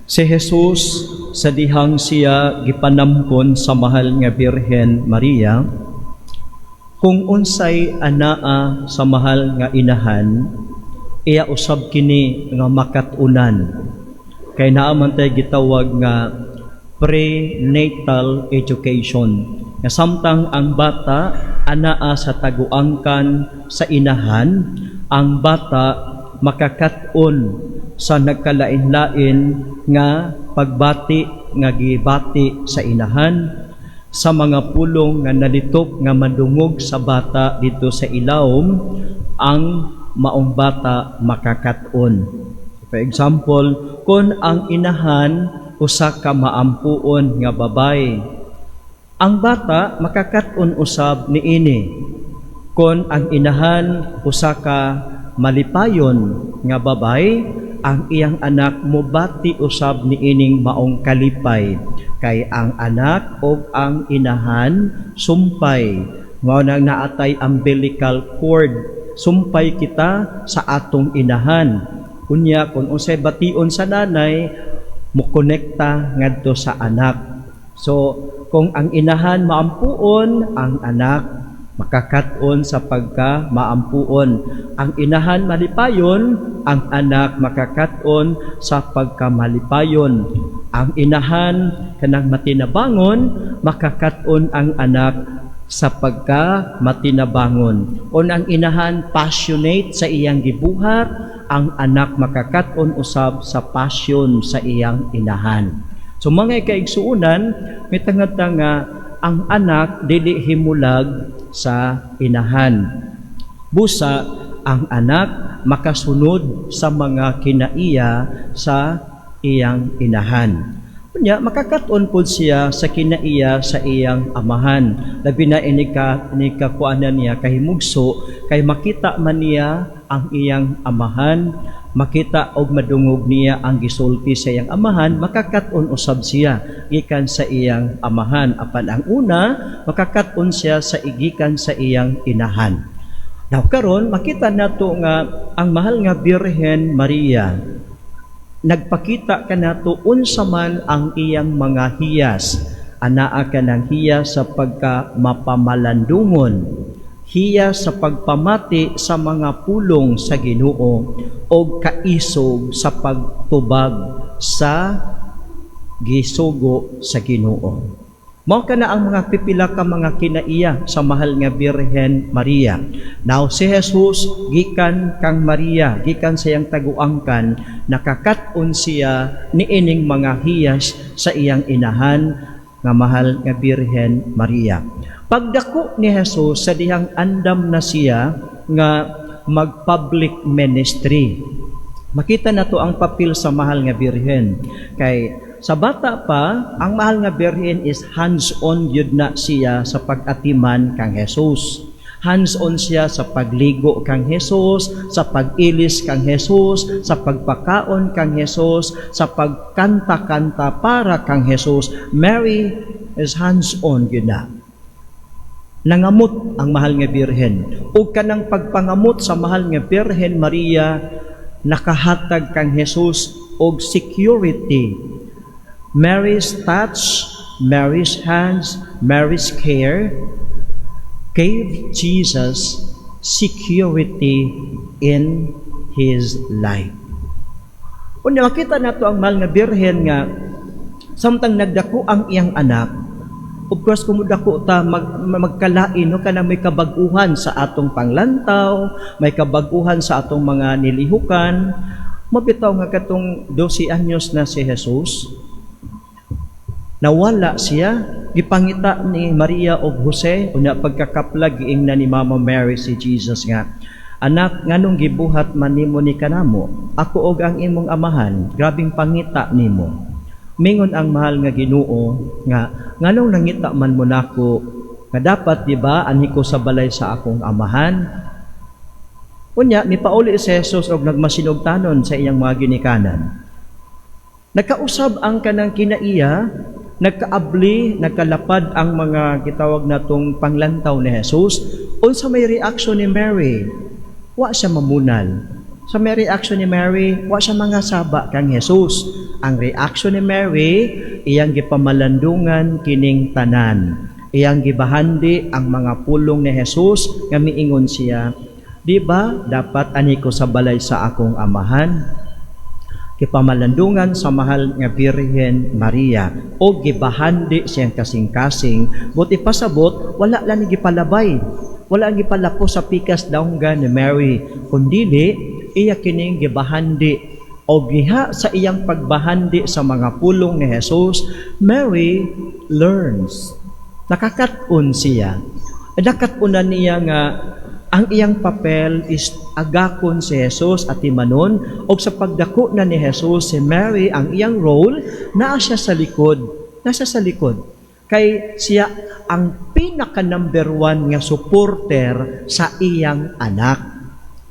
Si Jesus sa dihang siya gipanampon sa mahal nga Birhen Maria, kung unsay anaa sa mahal nga inahan, iya usab kini nga makatunan. Kay naaman tayo gitawag nga prenatal education. Nga samtang ang bata anaa sa taguangkan sa inahan, ang bata makakaton sa nagkalain-lain nga pagbati nga gibati sa inahan, sa mga pulong nga nalitok nga madungog sa bata dito sa ilawom, ang maong bata makakaton. For example, kung ang inahan usa ka maampuon nga babay, ang bata makakaton usab niini. Kung ang inahan usa ka malipayon nga babay, ang iyang anak mobati usab niining maong kalipay, kay ang anak o ang inahan sumpay, mao nang naatay umbilical cord, sumpay kita sa atong inahan. Unya kung unsay bation sa nanay, mukonekta ngadto sa anak. So kung ang inahan maampuon, ang anak makakaton sa pagka maampuon. Ang inahan malipayon, ang anak makakaton sa pagka malipayon. Ang inahan kanang matinabangon, makakaton ang anak sa pagka matinabangon. O ang inahan passionate sa iyang gibuhat, ang anak makakaton usab sa passion sa iyang inahan. So mga kaigsuunan, may tanga-tanga ang anak dili himulag sa inahan. Busa ang anak makasunod sa mga kinaiya sa iyang inahan. Kunya makakaton pod siya sa kinaiya sa iyang amahan. Labi na inika kuanan niya kahimugso kay makita man niya ang iyang amahan, makita og madungog niya ang gisulti sa iyang amahan, makakaton usab siya gikan sa iyang amahan. Apan ang una, makakaton siya sa igikan sa iyang inahan. Now karon makita nato nga ang mahal nga Birhen Maria nagpakita kanato unsa man ang iyang mga hiyas. Anaa kanang hiyas sa pagka mapamalandungon, hiyas sa pagpamati sa mga pulong sa Ginoo, o kaisog sa pagtubag sa gisugo sa Ginoo. Mao kana ang mga pipila ka mga kinaiya sa mahal nga Birhen Maria. Now si Jesus gikan kang Maria, gikan sa iyang taguangkan, nakakaton siya niining mga hiyas sa iyang inahan nga mahal nga Birhen Maria. Pagdako ni Jesus sa dihang andam na siya nga mag-public ministry, makita nato ang papel sa mahal nga Birhen. Kay sa bata pa, ang mahal nga Birhen is hands-on yun na siya sa pag-atiman kang Jesus. Hands-on siya sa pagligo kang Jesus, sa pag-ilis kang Jesus, sa pagpakaon kang Jesus, sa pagkanta-kanta para kang Jesus. Mary is hands-on yun na. Nangamot ang mahal nga Birhen. O kanang pagpangamot sa mahal nga Birhen Maria, nakahatag kang Jesus og security. Mary's touch, Mary's hands, Mary's care gave Jesus security in His life. Kung nakita nato ang mahal nga Birhen nga samtang nagdako ang iyang anak, of course kumudako ta magkalain no kanang may kabag-uhan sa atong panglantaw, may kabag-uhan sa atong mga nilihukan. Mabitaw nga katong 12 anyos na si Jesus, nawala siya, gipangita ni Maria o Jose, unya pagkakaplag giingna ni Mama Mary si Jesus nga, anak, nganong gibuhat man nimo ni kanamo? Ako og ang imong amahan, grabing pangita nimo. Mingon ang mahal nga Ginoo nga, nganong nangita man mo nako, nga dapat di ba anhi ko sa balay sa akong amahan? Unya, mipauli si Jesus og nagmasinugtanon sa iyang mga ginikanan. Nagkausab ang kanang kinaiya, nagkaabli, nagkalapad ang mga gitawag natong panglantaw ni Jesus. Unsa may reaction ni Mary? Wa siya mamunal. Sa may reaction ni Mary, wa siya mga saba kang Jesus. ang reaction ni Mary, iyang gipamalandungan kining tanan. Iyang gibahandi ang mga pulong ni Jesus nga miingon siya, di ba dapat ani ko sa balay sa akong amahan? Gipamalandungan sa mahal nga Birhen Maria o gibahandi siyang kasing-kasing, buti pasabot wala lang ni gipalabay, wala ang gipalapo sa pikas daunggan ni Mary, kundili iya kining gibahandi o giha sa iyang pagbahandi sa mga pulong ni Jesus. Mary learns. Nakakatun siya. Nakatunan niya nga ang iyang papel is agakon si Jesus at imanon o sa pagdako na ni Jesus si Mary ang iyang role naa siya sa likod. Nasa sa likod. Kay siya ang pinaka number 1 nga supporter sa iyang anak.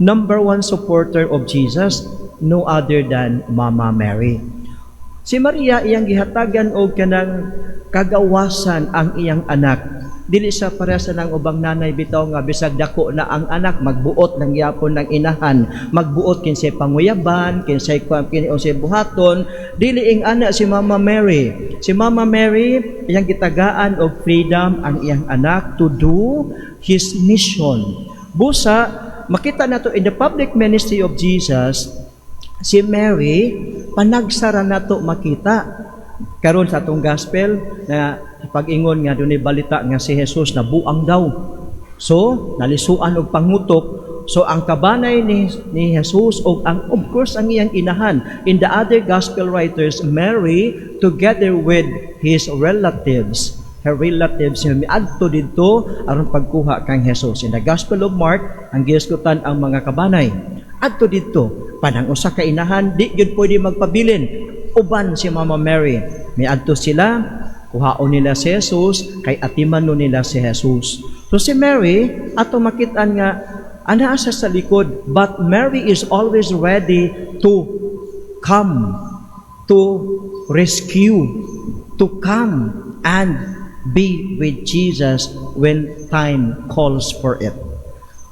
Number 1 supporter of Jesus, no other than Mama Mary. Si Maria iyang gihatagan og kanang kagawasan ang iyang anak. Dili sa parehas ng ubang nanay bitaw nga bisag dako na ang anak magbuot ng yapon ng inahan, magbuot kinsay panguyaban, kinsay buhaton. Dili ing ana si Mama Mary. Si Mama Mary iyang gitagaan og freedom ang iyang anak to do his mission. Busa makita nato in the public ministry of Jesus, si Mary panagsara nato makita karon sa atong gospel na pag-ingon nga dunay balita nga si Jesus na buang daw. So, nalisuan og pangutok. So, ang kabanay ni Jesus og of course ang iyang inahan. In the other gospel writers, Mary together with her relatives miadto didto aron pagkuha kang Jesus. In the Gospel of Mark, ang gihisgutan ang mga kabanay adto didto panang usa ka inahan di gyud pwede magpabilin uban si Mama Mary. Miadto sila, kuhaon nila si Jesus, kay atimanon nila si Jesus. So si Mary, ato makitaan nga, ana siya sa likod, but Mary is always ready to come, to rescue, to come and be with Jesus when time calls for it.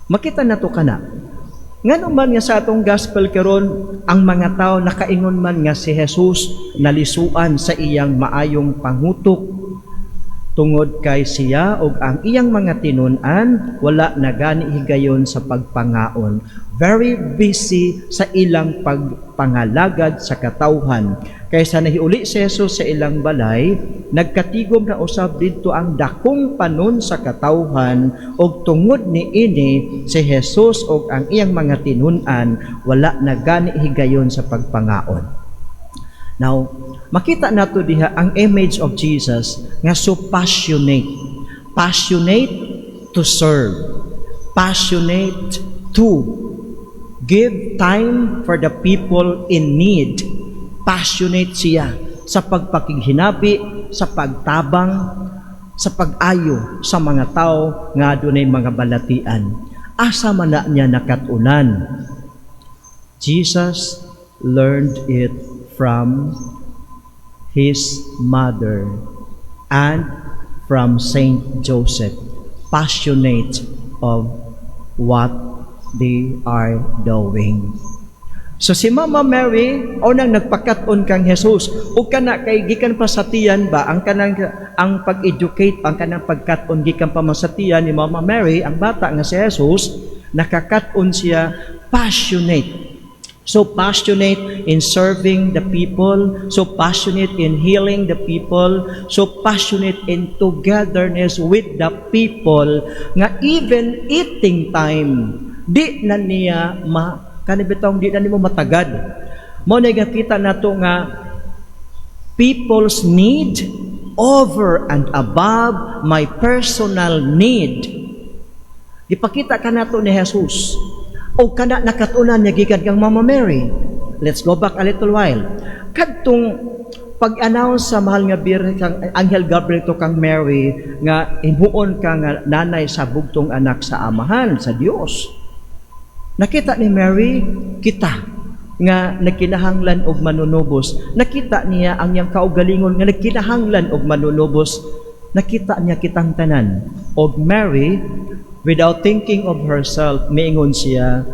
Makita na to kana. Ngano man nga sa atong gospel karon, ang mga tao nakaingon man nga si Jesus nalisuan sa iyang maayong pangutok tungod kay siya ug ang iyang mga tinun-an wala na gani higayon sa pagpangaon. Very busy sa ilang pagpangalagad sa katawhan. Kaysa nahiuli si Jesus sa ilang balay, nagkatigom na usab didto ang dakong panon sa katawhan ug tungod ni ini si Jesus ug ang iyang mga tinun-an wala na gani higayon sa pagpangaon. Now, makita nato diha ang image of Jesus nga so passionate. Passionate to serve. Passionate to give time for the people in need. Passionate siya sa pagpakighinhabi, sa pagtabang, sa pag-ayo sa mga tao nga adunay mga balatian. Asa man na niya nakatunan? Jesus learned it from his mother and from Saint Joseph. Passionate of what they are doing. So si Mama Mary o nang nagpakat-on kang Jesus o kana kay gikan pa sa tiyan ba ang kanang ang pag-educate ang kanang pagkat-on gikan pa sa tiyan ni Mama Mary ang bata nga si Jesus nakakat-on siya passionate. So passionate in serving the people, so passionate in healing the people, so passionate in togetherness with the people nga even eating time di na niya kanibitong di na nimo matagad. Mo na kita nato nga people's need over and above my personal need. Ipakita ka nato ni Jesus. O kana nakatunan niya gikan kang Mama Mary. Let's go back a little while. Kadtong pag-announce sa mahal nga Birhen kang Anghel Gabriel to kang Mary nga himuon ka nga nanay sa bugtong anak sa amahan sa Dios. Nakita ni Mary kita nga nagkinahanglan og manunubos. Nakita niya ang iyang kaugalingon nga nagkinahanglan og manunubos. Nakita niya kitang tanan. Og Mary, without thinking of herself, miingon siya,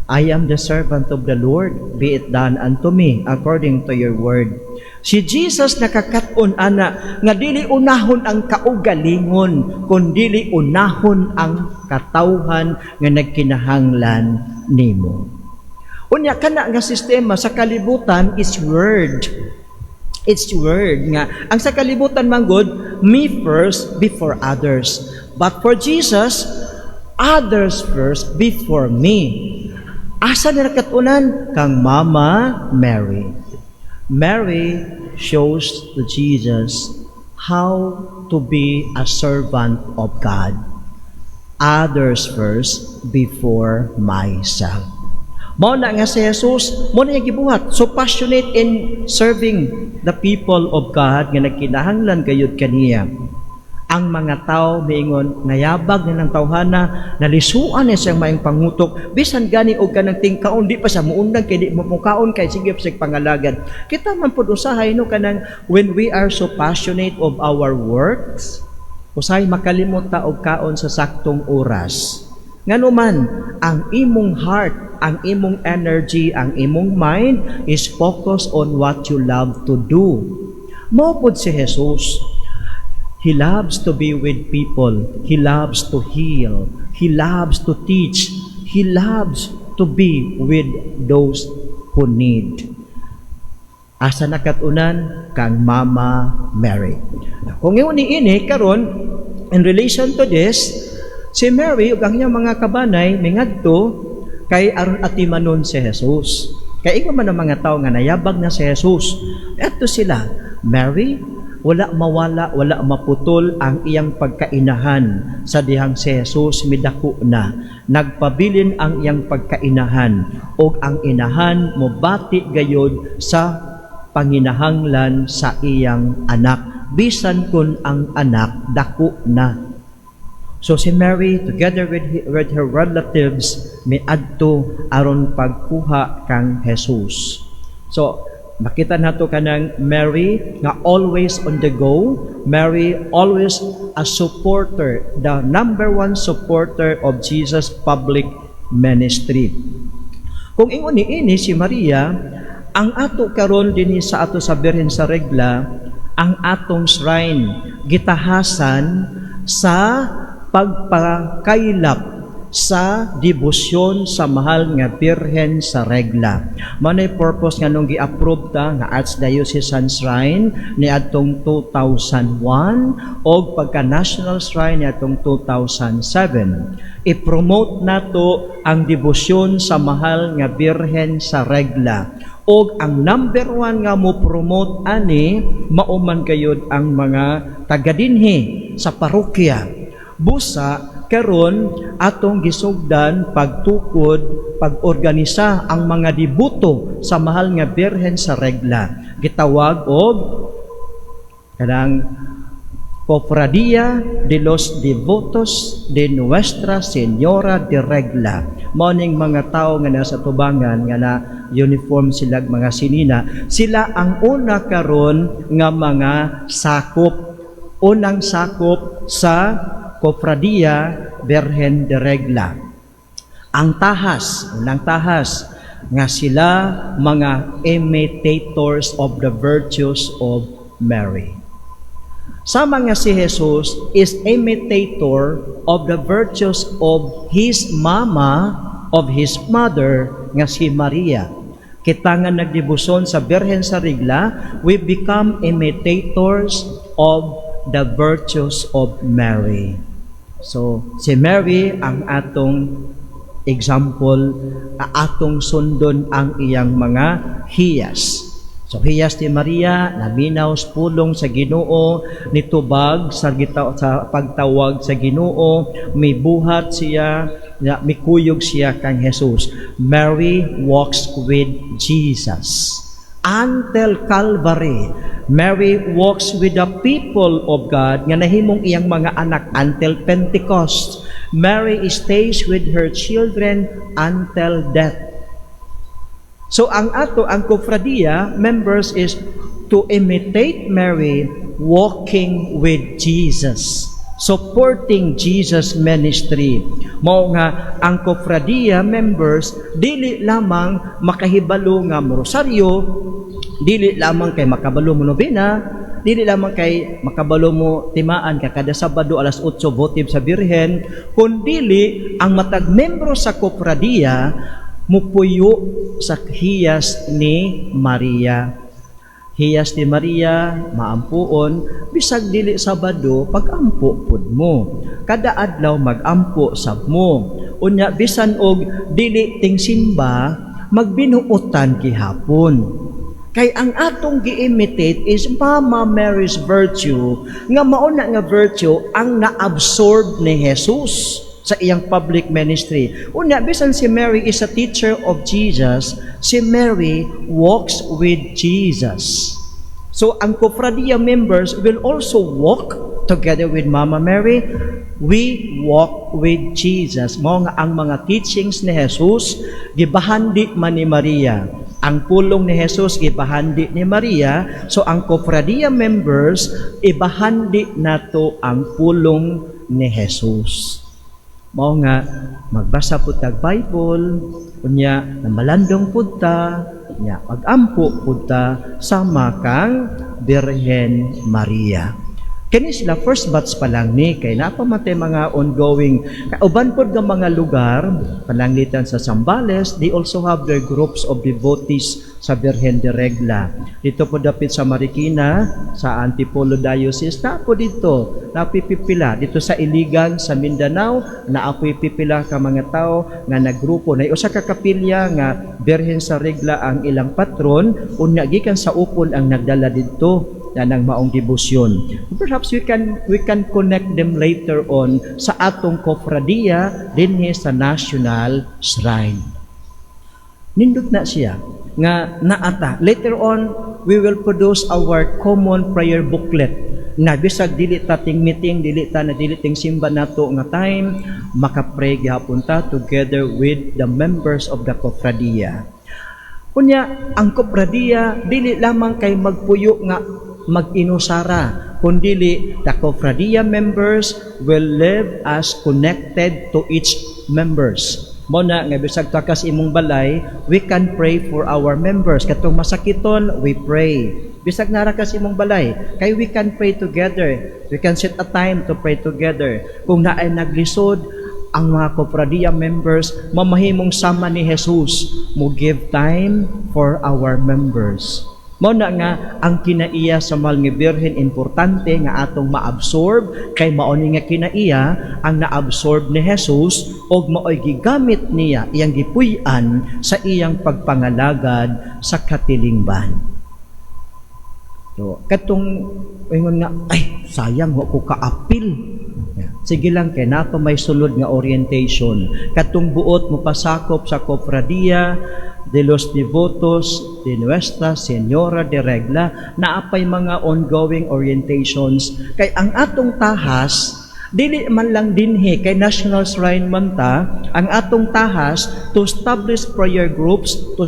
I am the servant of the Lord, be it done unto me according to your word. Si Jesus nakakaton ana nga dili unahon ang kaugalingon kundi unahon ang katawhan nga nagkinahanglan nimo. Unya kana nga sistema sa kalibutan is word. It's word nga ang sa kalibutan manggod me first before others. But for Jesus, others first before me. Asa na nakatunan kang Mama Mary. Mary shows to Jesus how to be a servant of God. Others first before myself. Mao na nga si Jesus, mo na yung gibuhat. So passionate in serving the people of God nga nagkinahanglan gayud kaniya. Ang mga tao miingon nayabag na ng tawhana, nalisuan na siyang maayong pangutok, bisan gani og kanang tingkaon di pa sa muundang kay di mo mukaon kay sige sa pangalagad. Kita man pud usahay no kanang when we are so passionate of our works, usahay makalimot ta og kaon sa saktong oras. Nganuman ang imong heart, ang imong energy, ang imong mind is focused on what you love to do. Mao pud si Jesus. He loves to be with people. He loves to heal. He loves to teach. He loves to be with those who need. Asa nakatunan kang Mama Mary. Kung ini karon in relation to this, si Mary ug ang iyang mga kabanay mingadto kay aron atimanon si Jesus. Kay ikaw man ang mga tao nga nayabag na si Jesus. Adto sila, Mary, wala mawala, wala maputol ang iyang pagkainahan sa dihang si Jesus midako na. Nagpabilin ang iyang pagkainahan o ang inahan mobati gayod sa panginahanglan sa iyang anak. Bisan kun ang anak dako na. So si Mary together with her relatives miadto aron pagkuha kang Jesus. So makita nato kanang Mary nga always on the go, Mary always a supporter, the number one supporter of Jesus' public ministry. Kung ingon niini si Maria, ang ato karon dinhi sa ato sa Birhen sa Regla, ang atong shrine gitahasan sa pagpakaylap sa debosyon sa mahal nga Birhen sa Regla. Manay purpose nga nung gi-approve ta nga Archdiocesan Shrine ni adtong 2001 o pagka National Shrine ni adtong 2007. I-promote nato ang debosyon sa mahal nga Birhen sa Regla. O ang number one nga mo promote ani mauman kayod ang mga taga-dinhi sa parokya. Busa karon atong gisugdan pagtukod, pag-organisa ang mga dibuto sa mahal nga Birhen sa Regla. Gitawag og kanang Cofradia de los Devotos de Nuestra Señora de Regla. Mao ning mga tao nga nasa tubangan nga na uniform sila mga sinina. Sila ang una karon nga mga sakop. Unang sakop sa Cofradia Birhen de Regla. Ang tahas, unang tahas, nga sila mga imitators of the virtues of Mary. Sama nga si Jesus is imitator of the virtues of his mama, of his mother, nga si Maria. Kita nga nagdibuson sa Birhen sa Regla, we become imitators of the virtues of Mary. So, si Mary ang atong example, atong sundon ang iyang mga hiyas. So, hiyas ni Maria, naminaw pulong sa Ginoo, nitubag sa pagtawag sa Ginoo, may buhat siya, mikuyog siya kang Jesus. Mary walks with Jesus. Until Calvary, Mary walks with the people of God nga nahimong iyang mga anak until Pentecost. Mary stays with her children until death. So ang Cofradia members is to imitate Mary walking with Jesus. supporting Jesus ministry. Mao nga ang Kofradia members dili lamang makahibalo nga rosaryo, dili lamang kay makabalo mo nobena, dili lamang kay makabalo mo timaan ka kada Sabado alas 8 botib sa Birhen, kundili ang matag membro sa Kofradia mupuyo sa hiyas ni Maria. Hiyas ni Maria, maampuon, bisag dili Sabado, pag-ampo pud mo. Kada adlaw mag-ampo sab mo. Unya, bisan og dili ting simba, magbinuotan gihapon. Kay ang atong gi-imitate is Mama Mary's virtue, nga mauna nga virtue ang na-absorb ni Jesus sa iyang public ministry. Unya, bisan si Mary is a teacher of Jesus, si Mary walks with Jesus. So, ang Kofradia members will also walk together with Mama Mary. We walk with Jesus. Mao nga ang mga teachings ni Jesus, gibahandi man ni Maria. Ang pulong ni Jesus, gibahandi ni Maria. So, ang Kofradia members, ibahandi nato ang pulong ni Jesus. Mao nga magbasa pud tag Bible, unya na malandong pud ta, unya pagampo pud ta sama kang Birhen Maria. Kini sila first batch pa lang ni kay napamatay mga ongoing kauban pod nga mga lugar pananglitan sa Zambales. They also have their groups of devotees sa Birhen de Regla. Dito po dapit sa Marikina, sa Antipolo Diocese, na po dito, napipipila. Dito sa Iligan, sa Mindanao, naapoy pipila ka mga tao nga naggrupo. Na usa ka kapilya nga Birhen sa Regla ang ilang patron, unya gikan sa upon ang nagdala dito na ng maong debosyon. Perhaps we can connect them later on sa atong Kofradia dinhi sa National Shrine. Nindot na siya nga naata. Later on, we will produce our common prayer booklet na bisag dili ta ting meeting, dili ting simba nato nga time, makapray gihapon ta together with the members of the Kofradia. Kunya, ang Kofradia dili lamang kay magpuyo nga mag-inusara, kundili the Kofradia members will live as connected to each members. Muna nga bisag takas imong balay, we can pray for our members. Katong masakiton, we pray. Bisag nara kas imong balay, kay we can pray together. We can set a time to pray together. Kung naay naglisod, ang mga Kofradia members, mamahimong sama ni Jesus, mo give time for our members. Muna nga, ang kinaiya sa mahal nga Birhen, importante nga atong maabsorb, kay mauni nga kinaiya, ang naabsorb ni Jesus, o maoy gigamit niya, iyang gipuy-an sa iyang pagpangalagad sa katilingban. So, katong, ingon nga, ay, sayang, ko kaapil. Sige lang, kay nato may sulod nga orientation. Katong buot mo pasakop sa Kofradia de los Devotos de Nuestra Señora de Regla, naapay mga ongoing orientations. Kay ang atong tahas, dili man lang dinhi kay National Shrine man ta, ang atong tahas to establish prayer groups, to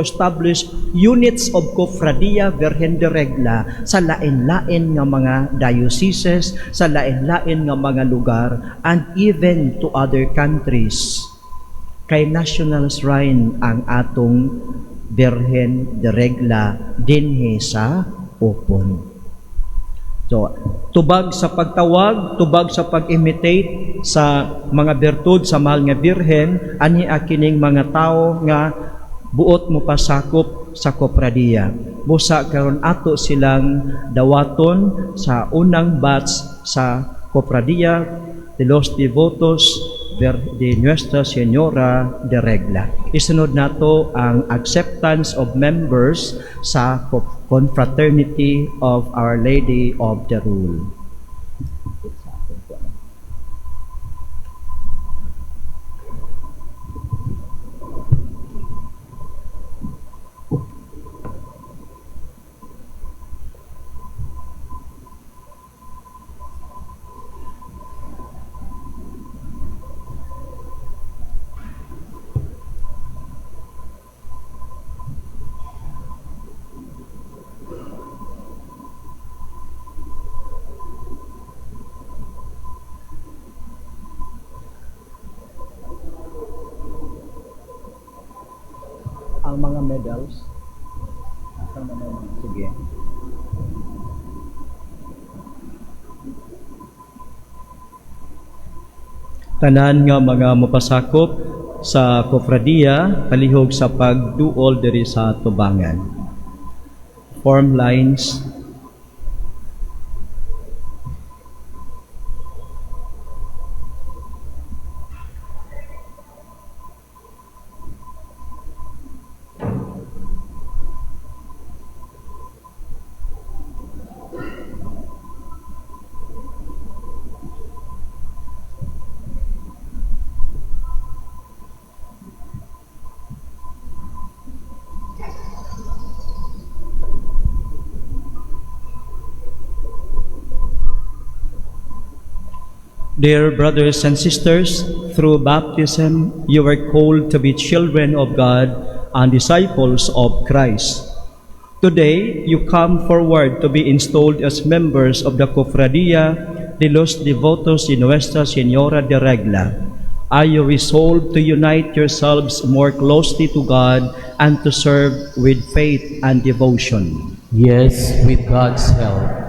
establish units of Kofradia Virgen de Regla sa lain-lain nga mga dioceses, sa lain-lain nga mga lugar, and even to other countries. Kay National Shrine ang atong Virgen de Regla dinhi sa Upon. So, tubag sa pagtawag, tubag sa pag-imitate sa mga bertud sa mahal nga Birhen, ani akining mga tao nga buot mo pasakop sa Kofradia. Busa karon ato silang dawaton sa unang batch sa Kofradia de los Devotos de Nuestra Señora de Regla. Isunod nato ang acceptance of members sa Confraternity of Our Lady of the Rule. medals? Sige. Tanan nga mga mapasakop sa kofradiya palihog sa pagduol diri sa tubangan. Form lines. Dear brothers and sisters, through baptism you are called to be children of God and disciples of Christ. Today, you come forward to be installed as members of the Cofradía de los Devotos de Nuestra Señora de Regla. Are you resolved to unite yourselves more closely to God and to serve with faith and devotion? Yes, with God's help.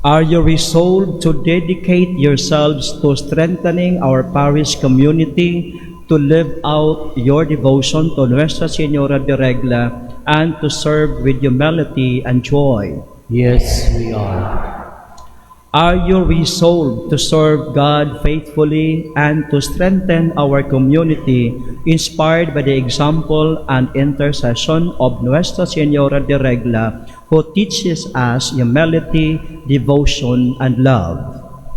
Are you resolved to dedicate yourselves to strengthening our parish community, to live out your devotion to Nuestra Señora de Regla, and to serve with humility and joy? Yes, we are. Are you resolved to serve God faithfully and to strengthen our community, inspired by the example and intercession of Nuestra Señora de Regla, who teaches us humility, devotion, and love?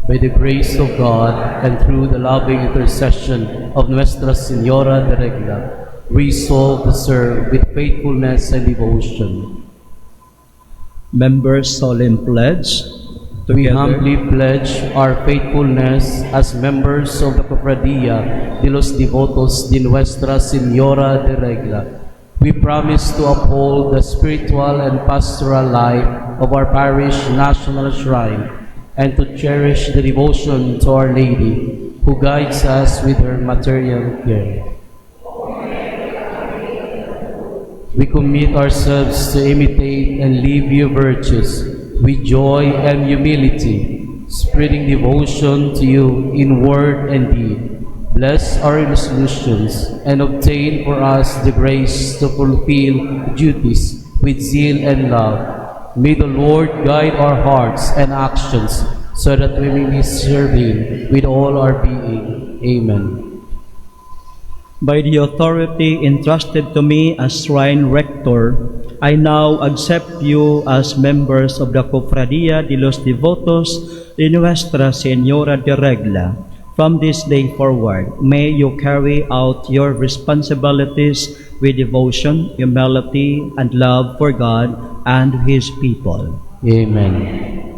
By the grace of God and through the loving intercession of Nuestra Señora de Regla, we resolve to serve with faithfulness and devotion. Members' solemn pledge. We Together, humbly pledge our faithfulness as members of the Cofradía de los Devotos de Nuestra Señora de Regla. We promise to uphold the spiritual and pastoral life of our parish national shrine and to cherish the devotion to Our Lady, who guides us with her material care. We commit ourselves to imitate and live your virtues with joy and humility, spreading devotion to you in word and deed. Bless our resolutions and obtain for us the grace to fulfill duties with zeal and love. May the Lord guide our hearts and actions so that we may be serving with all our being. Amen. by the authority entrusted to me as shrine rector, I now accept you as members of the Cofradía de los Devotos de Nuestra Señora de Regla. From this day forward, may you carry out your responsibilities with devotion, humility, and love for God and His people. Amen.